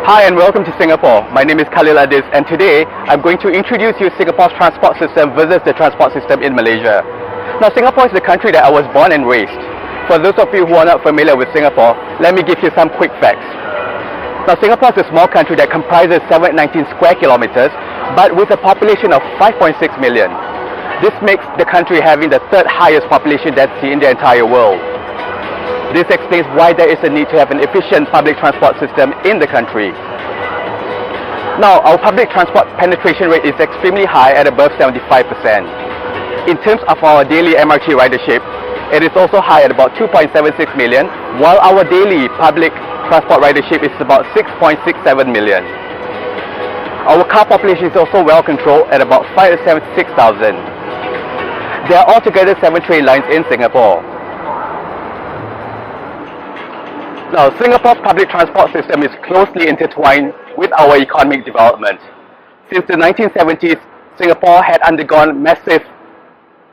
Hi and welcome to Singapore. My name is Khalil Adis and today I'm going to introduce you Singapore's transport system versus the transport system in Malaysia. Now Singapore is the country that I was born and raised. For those of you who are not familiar with Singapore, let me give you some quick facts. Now Singapore is a small country that comprises 719 square kilometers but with a population of 5.6 million. This makes the country having the third highest population density in the entire world. This explains why there is a need to have an efficient public transport system in the country. Now, our public transport penetration rate is extremely high at above 75%. In terms of our daily MRT ridership, it is also high at about 2.76 million, while our daily public transport ridership is about 6.67 million. Our car population is also well controlled at about 576,000. There are altogether 7 train lines in Singapore. Now, Singapore's public transport system is closely intertwined with our economic development. Since the 1970s, Singapore had undergone massive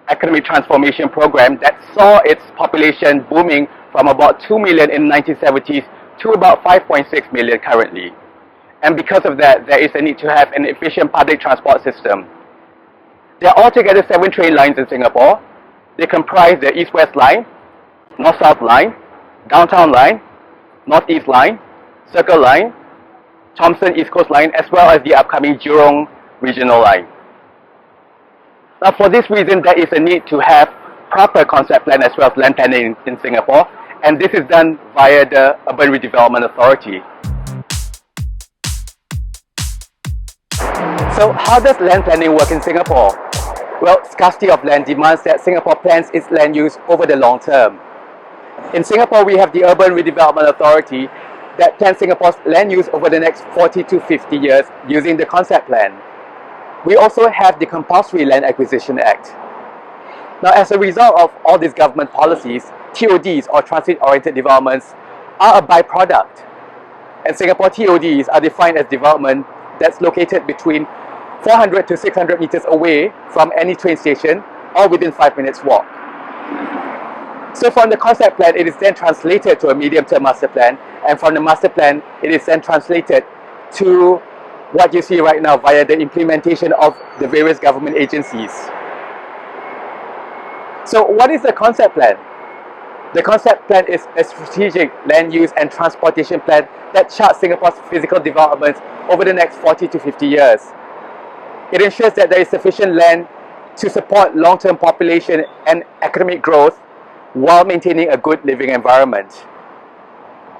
economic transformation program that saw its population booming from about 2 million in the 1970s to about 5.6 million currently. And because of that, there is a need to have an efficient public transport system. There are altogether 7 train lines in Singapore. They comprise the East-West Line, North-South Line, Downtown Line, North-East Line, Circle Line, Thomson East Coast Line, as well as the upcoming Jurong Regional Line. Now for this reason, there is a need to have proper concept plan as well as land planning in Singapore, and this is done via the Urban Redevelopment Authority. So how does land planning work in Singapore? Well, scarcity of land demands that Singapore plans its land use over the long term. In Singapore, we have the Urban Redevelopment Authority that plans Singapore's land use over the next 40 to 50 years using the concept plan. We also have the Compulsory Land Acquisition Act. Now, as a result of all these government policies, TODs or transit-oriented developments are a byproduct. And Singapore TODs are defined as development that's located between 400 to 600 meters away from any train station or within 5 minutes walk. So from the concept plan, it is then translated to a medium-term master plan, and from the master plan, it is then translated to what you see right now via the implementation of the various government agencies. So what is the concept plan? The concept plan is a strategic land use and transportation plan that charts Singapore's physical development over the next 40 to 50 years. It ensures that there is sufficient land to support long-term population and economic growth while maintaining a good living environment.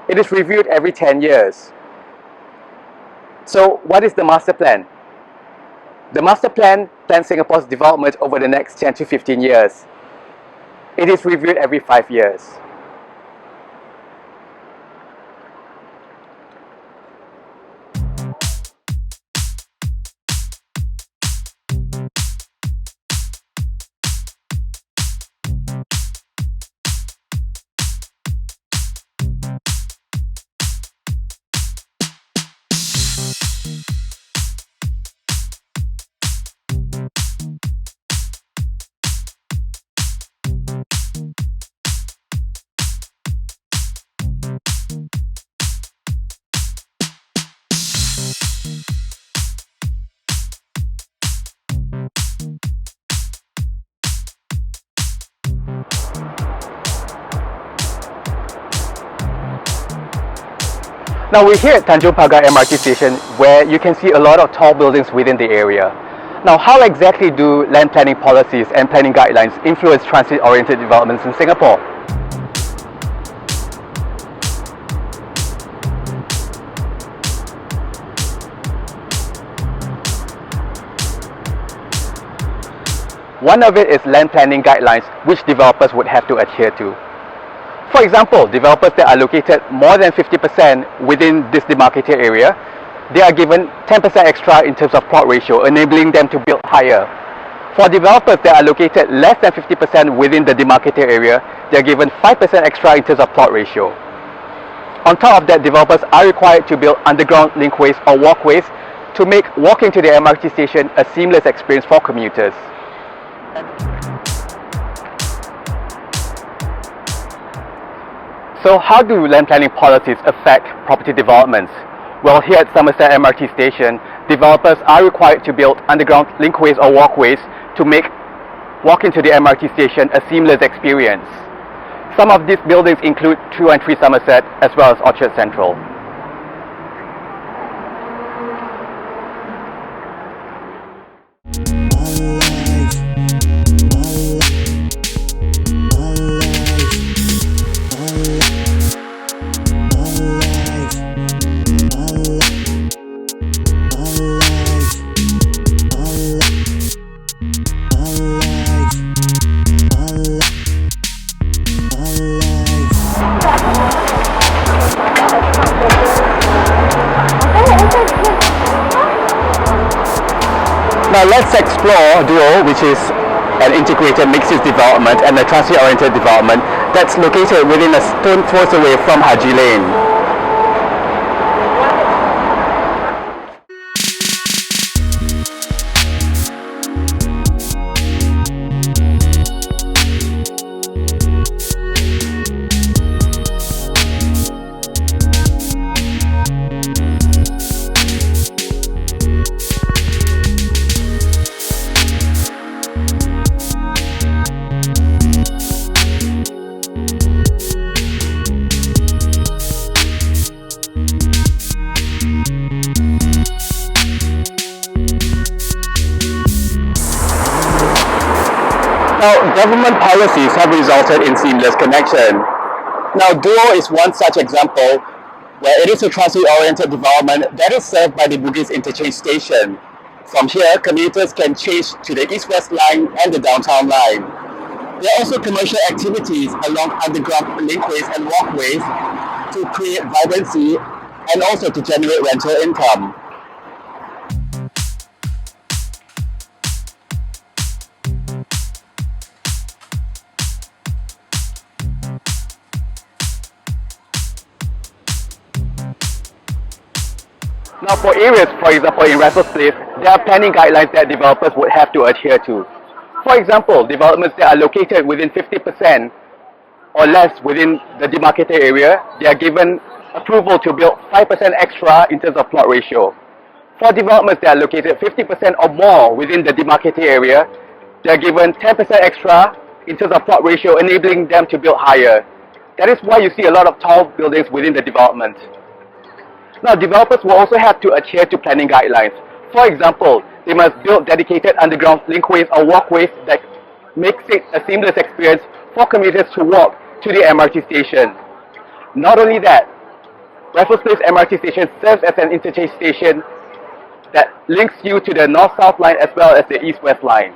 It is reviewed every 10 years. So what is the master plan? The master plan plans Singapore's development over the next 10 to 15 years. It is reviewed every 5 years. Now we're here at Tanjong Pagar MRT station where you can see a lot of tall buildings within the area. Now how exactly do land planning policies and planning guidelines influence transit-oriented developments in Singapore? One of it is land planning guidelines which developers would have to adhere to. For example, developers that are located more than 50% within this demarcated area, they are given 10% extra in terms of plot ratio, enabling them to build higher. For developers that are located less than 50% within the demarcated area, they are given 5% extra in terms of plot ratio. On top of that, developers are required to build underground linkways or walkways to make walking to the MRT station a seamless experience for commuters. So how do land planning policies affect property developments? Well, here at Somerset MRT station, developers are required to build underground linkways or walkways to make walking to the MRT station a seamless experience. Some of these buildings include 2 and 3 Somerset as well as Orchard Central. Now let's explore Duo, which is an integrated mixed-use development and a transit-oriented development that's located within a stone throws away from Haji Lane. Now, government policies have resulted in seamless connection. Now, Duo is one such example where it is a transit-oriented development that is served by the Bugis Interchange Station. From here, commuters can change to the East-West Line and the Downtown Line. There are also commercial activities along underground linkways and walkways to create vibrancy and also to generate rental income. Now for areas, for example in Raffles Place, there are planning guidelines that developers would have to adhere to. For example, developments that are located within 50% or less within the demarcated area, they are given approval to build 5% extra in terms of plot ratio. For developments that are located 50% or more within the demarcated area, they are given 10% extra in terms of plot ratio, enabling them to build higher. That is why you see a lot of tall buildings within the development. Now, developers will also have to adhere to planning guidelines. For example, they must build dedicated underground linkways or walkways that makes it a seamless experience for commuters to walk to the MRT station. Not only that, Raffles Place MRT station serves as an interchange station that links you to the North-South line as well as the East-West line.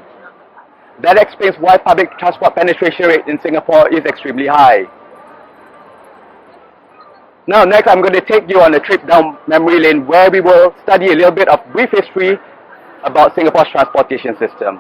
That explains why public transport penetration rate in Singapore is extremely high. Now next I'm going to take you on a trip down memory lane where we will study a little bit of brief history about Singapore's transportation system.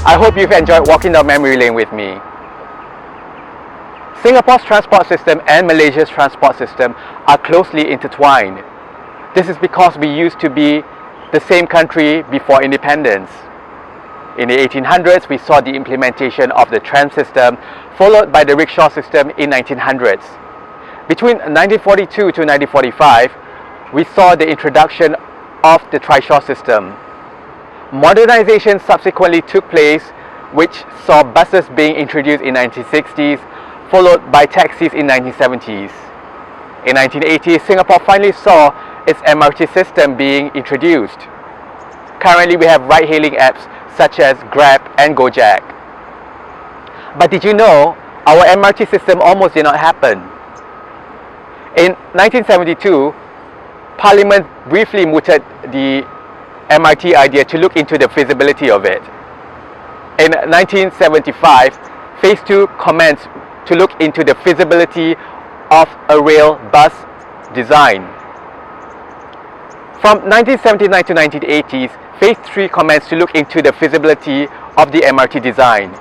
I hope you've enjoyed walking down memory lane with me. Singapore's transport system and Malaysia's transport system are closely intertwined. This is because we used to be the same country before independence. In the 1800s, we saw the implementation of the tram system, followed by the rickshaw system in 1900s. Between 1942 to 1945, we saw the introduction of the trishaw system. Modernization subsequently took place, which saw buses being introduced in 1960s, followed by taxis in 1970s. In 1980s, Singapore finally saw its MRT system being introduced. Currently, we have ride-hailing apps such as Grab and Gojek. But did you know our MRT system almost did not happen? In 1972, Parliament briefly mooted the MRT idea to look into the feasibility of it. In 1975, Phase 2 commenced to look into the feasibility of a rail bus design. From 1979 to 1980s, Phase 3 commenced to look into the feasibility of the MRT design.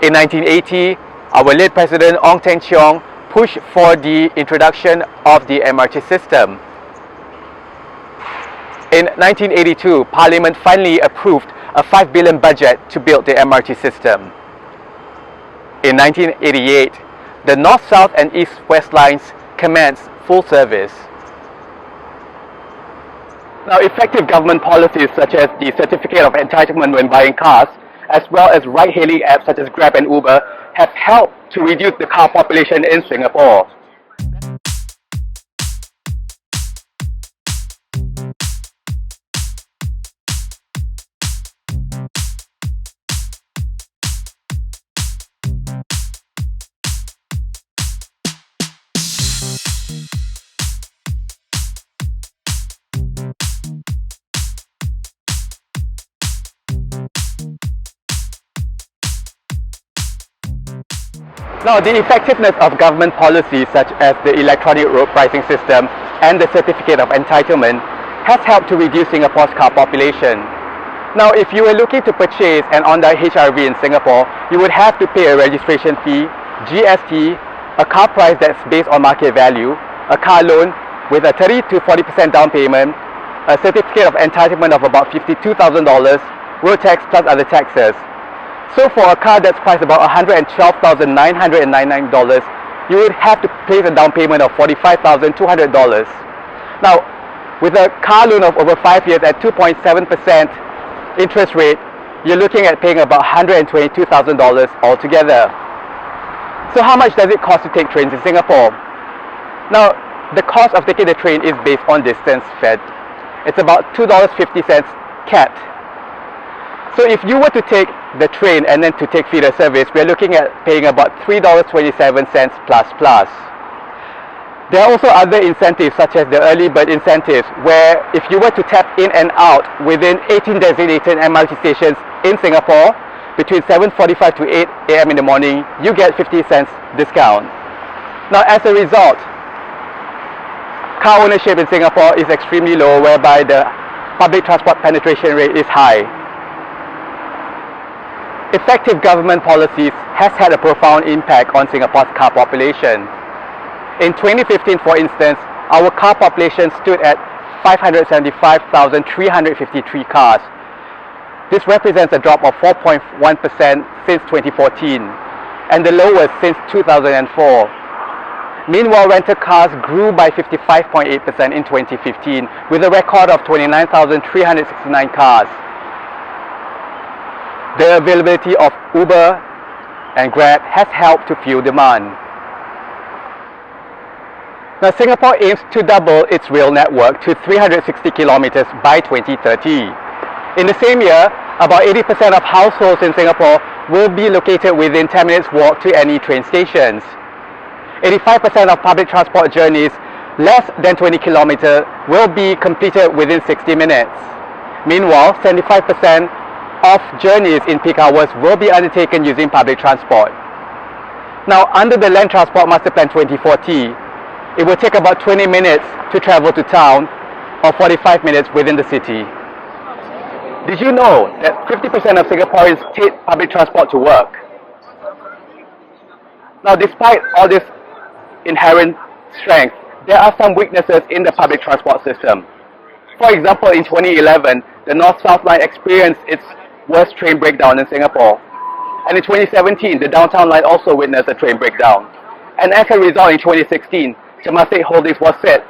In 1980, our late President Ong Teng Cheong pushed for the introduction of the MRT system. In 1982, Parliament finally approved a 5 billion budget to build the MRT system. In 1988, the North-South and East-West lines commenced full service. Now, effective government policies such as the certificate of entitlement when buying cars, as well as ride-hailing apps such as Grab and Uber, have helped to reduce the car population in Singapore. Now, the effectiveness of government policies such as the electronic road pricing system and the certificate of entitlement has helped to reduce Singapore's car population. Now, if you were looking to purchase an Hyundai HR-V in Singapore, you would have to pay a registration fee, GST, a car price that's based on market value, a car loan with a 30 to 40% down payment, a certificate of entitlement of about $52,000, road tax plus other taxes. So for a car that's priced about $112,999, you would have to pay the down payment of $45,200. Now, with a car loan of over 5 years at 2.7% interest rate, you're looking at paying about $122,000 altogether. So how much does it cost to take trains in Singapore? Now, the cost of taking the train is based on distance fed. It's about $2.50 capped. So if you were to take the train and then to take feeder service, we're looking at paying about $3.27 plus. There are also other incentives such as the early bird incentives, where if you were to tap in and out within 18 designated MRT stations in Singapore between 7:45 to 8 a.m. in the morning, you get 50 cents discount. Now, as a result, car ownership in Singapore is extremely low, whereby the public transport penetration rate is high. Effective government policies has had a profound impact on Singapore's car population. In 2015, for instance, our car population stood at 575,353 cars. This represents a drop of 4.1% since 2014 and the lowest since 2004. Meanwhile, rental cars grew by 55.8% in 2015 with a record of 29,369 cars. The availability of Uber and Grab has helped to fuel demand. Now, Singapore aims to double its rail network to 360 kilometers by 2030. In the same year, about 80% of households in Singapore will be located within 10 minutes walk to any train stations. 85% of public transport journeys less than 20 kilometers will be completed within 60 minutes. Meanwhile, 75% of journeys in peak hours will be undertaken using public transport. Now, under the Land Transport Master Plan 2040, it will take about 20 minutes to travel to town or 45 minutes within the city. Did you know that 50% of Singaporeans take public transport to work? Now, despite all this inherent strength, there are some weaknesses in the public transport system. For example, in 2011, the North-South line experienced its worst train breakdown in Singapore. And in 2017, the Downtown line also witnessed a train breakdown. And as a result, in 2016, Temasek Holdings was set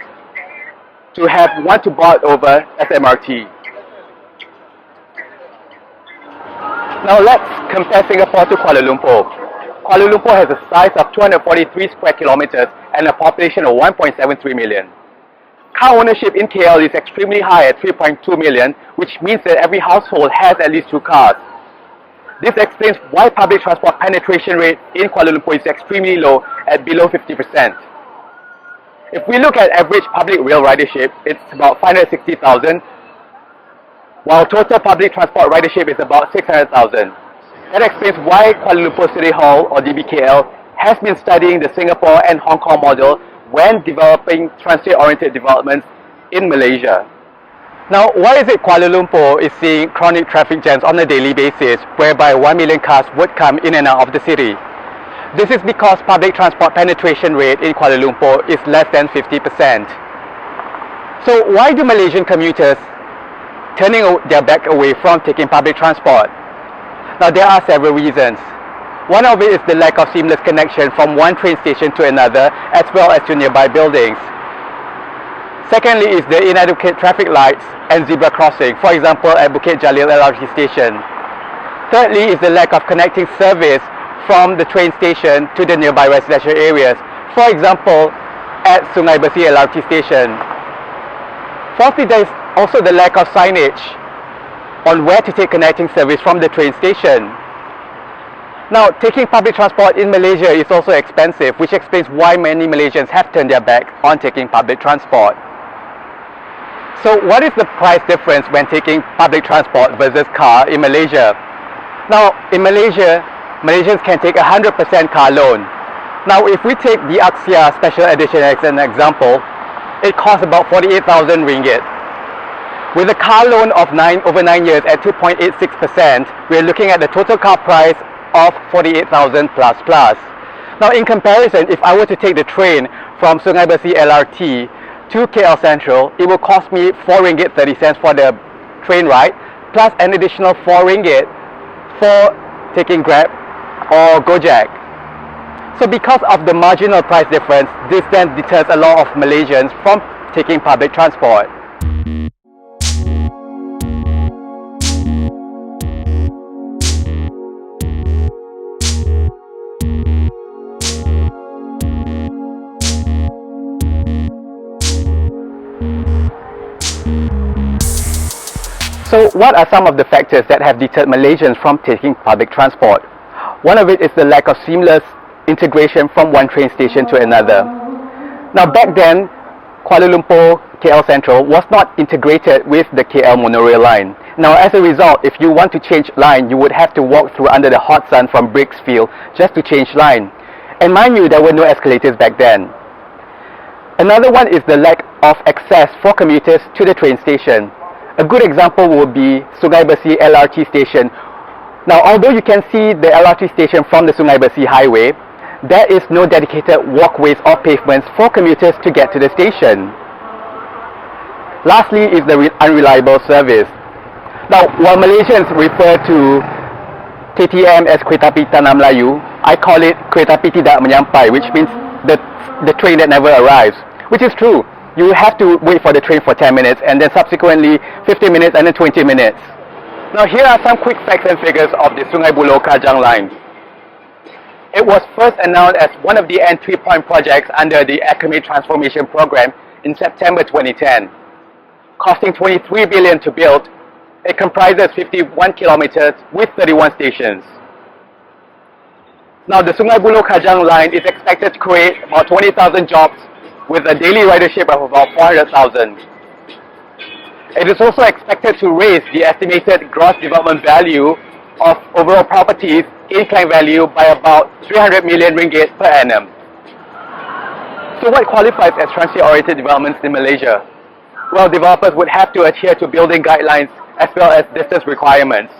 to have one to bought over SMRT. Now let's compare Singapore to Kuala Lumpur. Kuala Lumpur has a size of 243 square kilometers and a population of 1.73 million. Car ownership in KL is extremely high at 3.2 million, which means that every household has at least 2 cars. This explains why public transport penetration rate in Kuala Lumpur is extremely low at below 50%. If we look at average public rail ridership, it's about 560,000, while total public transport ridership is about 600,000. That explains why Kuala Lumpur City Hall, or DBKL, has been studying the Singapore and Hong Kong model when developing transit-oriented developments in Malaysia. Now, why is it Kuala Lumpur is seeing chronic traffic jams on a daily basis, whereby 1 million cars would come in and out of the city? This is because public transport penetration rate in Kuala Lumpur is less than 50%. So why do Malaysian commuters turning their back away from taking public transport? Now, there are several reasons. One of it is the lack of seamless connection from one train station to another, as well as to nearby buildings. Secondly is the inadequate traffic lights and zebra crossing, for example at Bukit Jalil LRT station. Thirdly is the lack of connecting service from the train station to the nearby residential areas, for example at Sungai Besi LRT station. Fourthly, there is also the lack of signage on where to take connecting service from the train station. Now, taking public transport in Malaysia is also expensive, which explains why many Malaysians have turned their back on taking public transport. So what is the price difference when taking public transport versus car in Malaysia? Now, in Malaysia, Malaysians can take 100% car loan. Now, if we take the Axia Special Edition as an example, it costs about 48,000 ringgit. With a car loan of over 9 years at 2.86%, we are looking at the total car price of 48,000 plus. Now, in comparison, if I were to take the train from Sungai Besi LRT to KL Central, it will cost me 4 ringgit 30 cents for the train ride, plus an additional 4 ringgit for taking Grab or Gojek. So because of the marginal price difference, this then deters a lot of Malaysians from taking public transport. So what are some of the factors that have deterred Malaysians from taking public transport? One of it is the lack of seamless integration from one train station to another. Now, back then, Kuala Lumpur KL Central was not integrated with the KL monorail line. Now, as a result, if you want to change line, you would have to walk through under the hot sun from Bricksfield just to change line. And mind you, there were no escalators back then. Another one is the lack of access for commuters to the train station. A good example would be Sungai Besi LRT station. Now, although you can see the LRT station from the Sungai Besi highway, there is no dedicated walkways or pavements for commuters to get to the station. Lastly is the unreliable service. Now, while Malaysians refer to KTM as Kereta Api Tanah Melayu, I call it Kereta Api Tidak Menyampai, which means the train that never arrives, which is true. You have to wait for the train for 10 minutes and then subsequently 15 minutes and then 20 minutes. Now, here are some quick facts and figures of the Sungai Buloh Kajang line. It was first announced as one of the entry point projects under the Economic Transformation Program in September 2010. Costing 23 billion to build, it comprises 51 kilometers with 31 stations. Now, the Sungai Buloh Kajang line is expected to create about 20,000 jobs with a daily ridership of about 400,000. It is also expected to raise the estimated gross development value of overall properties in Klang value by about 300 million ringgit per annum. So what qualifies as transit-oriented developments in Malaysia? Well, developers would have to adhere to building guidelines as well as distance requirements.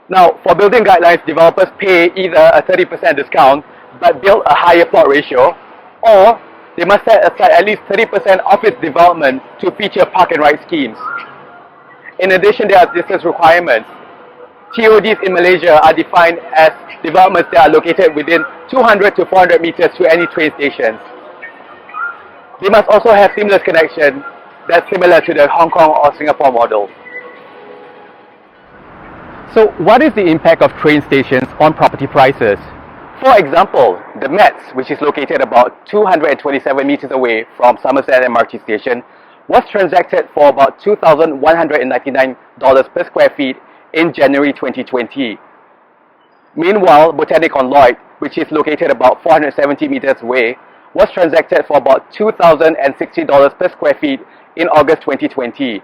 Now, for building guidelines, developers pay either a 30% discount but build a higher plot ratio, or they must set aside at least 30% of its development to feature park and ride schemes. In addition, there are distance requirements. TODs in Malaysia are defined as developments that are located within 200 to 400 meters to any train stations. They must also have seamless connection that's similar to the Hong Kong or Singapore model. So what is the impact of train stations on property prices? For example, the Mets, which is located about 227 meters away from Somerset MRT station, was transacted for about $2,199 per square feet in January 2020. Meanwhile, Botanic on Lloyd, which is located about 470 meters away, was transacted for about $2,060 per square feet in August 2020.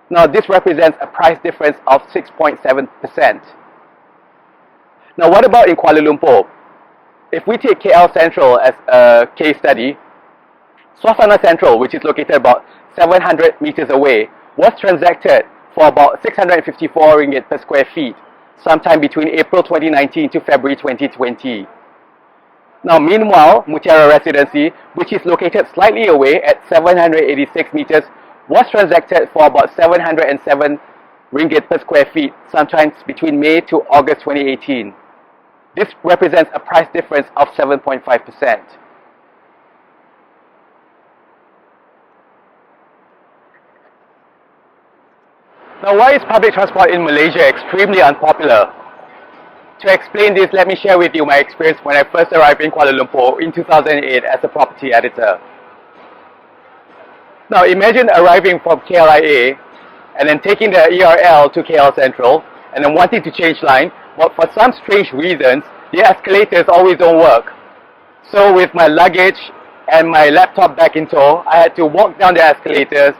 Now, this represents a price difference of 6.7%. Now, what about in Kuala Lumpur? If we take KL Central as a case study, Suasana Central, which is located about 700 meters away, was transacted for about 654 ringgit per square feet, sometime between April 2019 to February 2020. Now, meanwhile, Mutiara Residency, which is located slightly away at 786 meters, was transacted for about 707 ringgit per square feet, sometimes between May to August 2018. This represents a price difference of 7.5%. Now, why is public transport in Malaysia extremely unpopular? To explain this, let me share with you my experience when I first arrived in Kuala Lumpur in 2008 as a property editor. Now, imagine arriving from KLIA and then taking the ERL to KL Central and then wanting to change line, but for some strange reasons, the escalators always don't work. So with my luggage and my laptop back in tow, I had to walk down the escalators,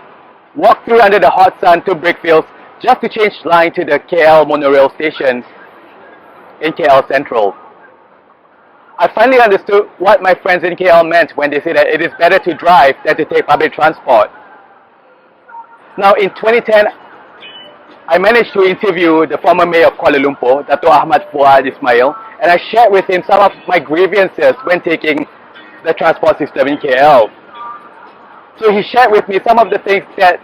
walk through under the hot sun to brickfields just to change line to the KL monorail station in KL Central. I finally understood what my friends in KL meant when they say that it is better to drive than to take public transport. Now, in 2010, I managed to interview the former mayor of Kuala Lumpur, Dato' Ahmad Fuad Ismail, and I shared with him some of my grievances when taking the transport system in KL. So he shared with me some of the things that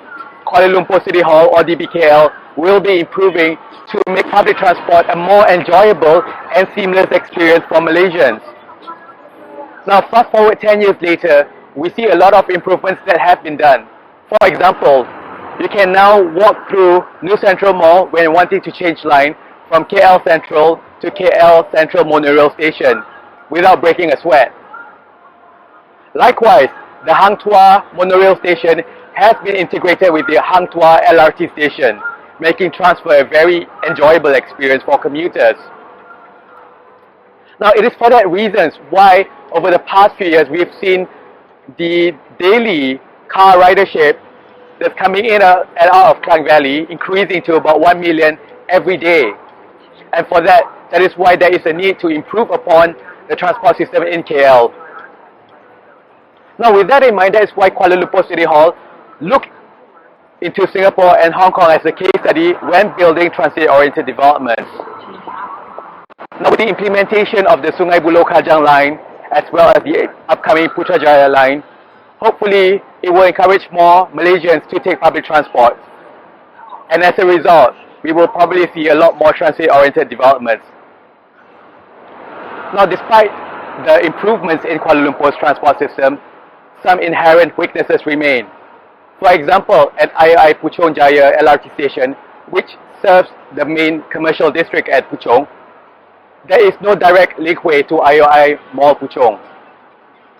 Kuala Lumpur City Hall or DBKL will be improving to make public transport a more enjoyable and seamless experience for Malaysians. Now, fast forward 10 years later, we see a lot of improvements that have been done. For example, you can now walk through New Central Mall when wanting to change line from KL Central to KL Central Monorail Station without breaking a sweat. Likewise, the Hang Tuah Monorail Station has been integrated with the Hang Tuah LRT station, making transfer a very enjoyable experience for commuters. Now, it is for that reasons why over the past few years we've seen the daily car ridership that's coming in and out of Klang Valley increasing to about 1 million every day. And for that is why there is a need to improve upon the transport system in KL. Now, with that in mind, that is why Kuala Lumpur City Hall looked into Singapore and Hong Kong as a case study when building transit-oriented developments. Now, with the implementation of the Sungai Buloh Kajang line, as well as the upcoming Putrajaya line, hopefully it will encourage more Malaysians to take public transport. And as a result, we will probably see a lot more transit-oriented developments. Now, despite the improvements in Kuala Lumpur's transport system, some inherent weaknesses remain. For example, at IAI Puchong Jaya LRT station, which serves the main commercial district at Puchong, there is no direct linkway to IAI Mall Puchong.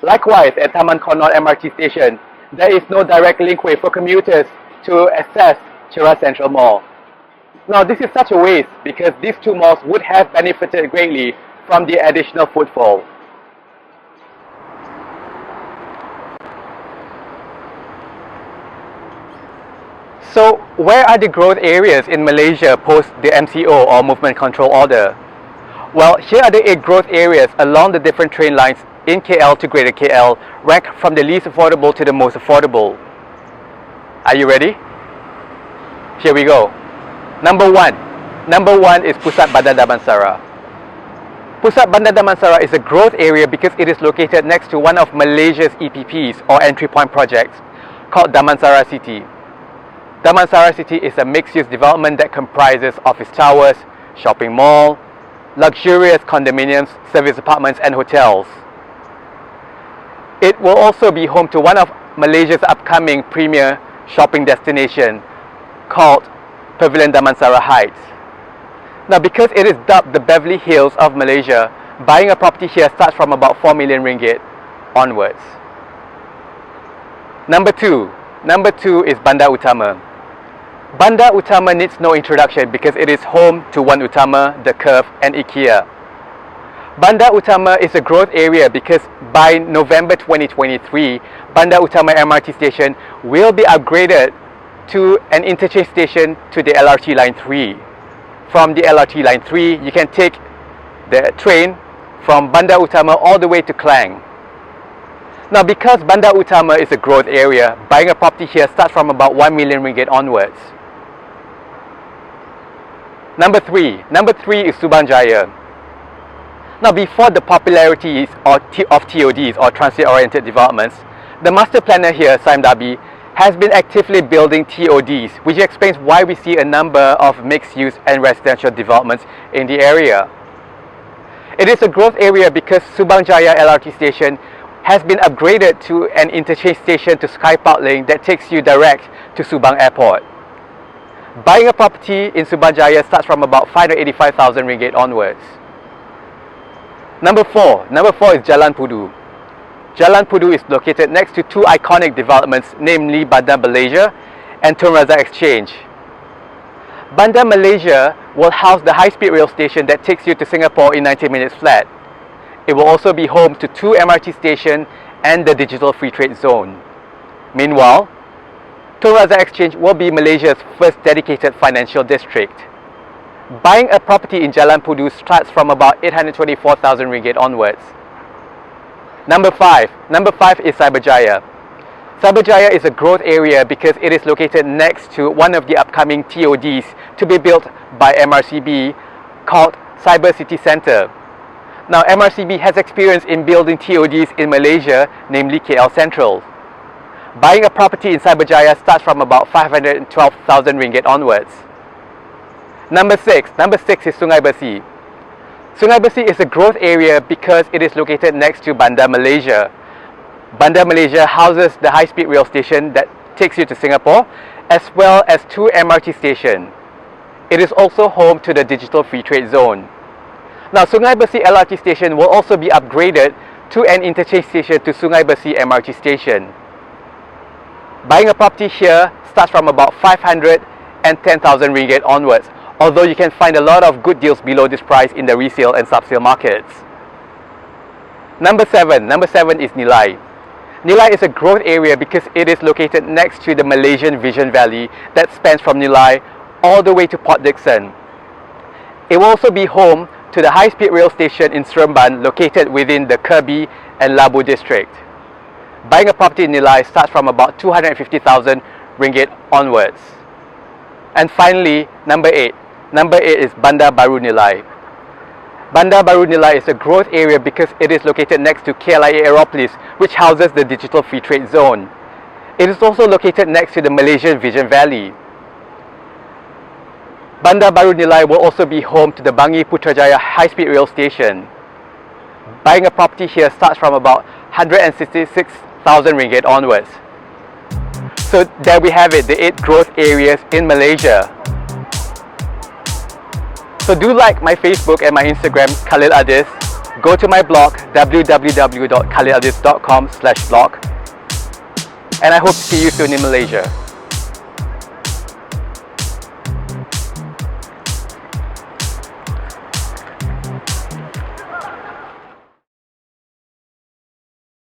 Likewise, at Taman Connaught MRT station, there is no direct linkway for commuters to access Cheras Central Mall. Now, this is such a waste because these two malls would have benefited greatly from the additional footfall. So, where are the growth areas in Malaysia post the MCO or Movement Control Order? Well, here are the 8 growth areas along the different train lines in KL to Greater KL, ranked from the least affordable to the most affordable. Are you ready? Here we go. Number one is Pusat Bandar Damansara. Pusat Bandar Damansara is a growth area because it is located next to one of Malaysia's EPPs or entry point projects called Damansara City. Damansara City is a mixed-use development that comprises office towers, shopping mall, luxurious condominiums, service apartments and hotels. It will also be home to one of Malaysia's upcoming premier shopping destination called Pavilion Damansara Heights. Now, because it is dubbed the Beverly Hills of Malaysia, Buying a property here starts from about 4 million ringgit onwards. Number two is Bandar Utama. Bandar Utama needs no introduction because it is home to One Utama, The Curve and IKEA. Bandar Utama is a growth area because by November 2023, Bandar Utama MRT station will be upgraded to an interchange station to the LRT Line 3. From the LRT Line 3, you can take the train from Bandar Utama all the way to Klang. Now, because Bandar Utama is a growth area, buying a property here starts from about 1 million ringgit onwards. Number three is Cyberjaya. Now, before the popularity of TODs or transit-oriented developments, the master planner here, Saim Dabi, has been actively building TODs, which explains why we see a number of mixed-use and residential developments in the area. It is a growth area because Cyberjaya LRT station has been upgraded to an interchange station to Skypark Link that takes you direct to Subang Airport. Buying a property in Cyberjaya starts from about 585,000 ringgit onwards. Number four is Jalan Pudu. Jalan Pudu is located next to two iconic developments, namely Bandar Malaysia and Tun Razak Exchange. Bandar Malaysia will house the high-speed rail station that takes you to Singapore in 90 minutes flat. It will also be home to two MRT stations and the digital free trade zone. Meanwhile, Tun Razak Exchange will be Malaysia's first dedicated financial district. Buying a property in Jalan Pudu starts from about 824,000 ringgit onwards. Number five is Cyberjaya. Cyberjaya is a growth area because it is located next to one of the upcoming TODs to be built by MRCB called Cyber City Centre. Now, MRCB has experience in building TODs in Malaysia, namely KL Central. Buying a property in Cyberjaya starts from about 512,000 ringgit onwards. Number six is Sungai Besi. Sungai Besi is a growth area because it is located next to Bandar Malaysia. Bandar Malaysia houses the high-speed rail station that takes you to Singapore, as well as two MRT stations. It is also home to the digital free trade zone. Now, Sungai Besi LRT station will also be upgraded to an interchange station to Sungai Besi MRT station. Buying a property here starts from about 510,000 ringgit onwards, although you can find a lot of good deals below this price in the resale and sub-sale markets. Number seven is Nilai. Nilai is a growth area because it is located next to the Malaysian Vision Valley that spans from Nilai all the way to Port Dickson. It will also be home to the high-speed rail station in Seremban, located within the Kirby and Labu district. Buying a property in Nilai starts from about 250,000 ringgit onwards. And finally, number eight is Bandar Baru Nilai. Bandar Baru Nilai is a growth area because it is located next to KLIA Aeropolis, which houses the digital free trade zone. It is also located next to the Malaysian Vision Valley. Bandar Baru Nilai will also be home to the Bangi Putrajaya high-speed rail station. Buying a property here starts from about 166,000 ringgit onwards. So there we have it, the 8 growth areas in Malaysia. So do like my Facebook and my Instagram, Khalil Adis. Go to my blog, www.khaliladis.com/blog. And I hope to see you soon in Malaysia.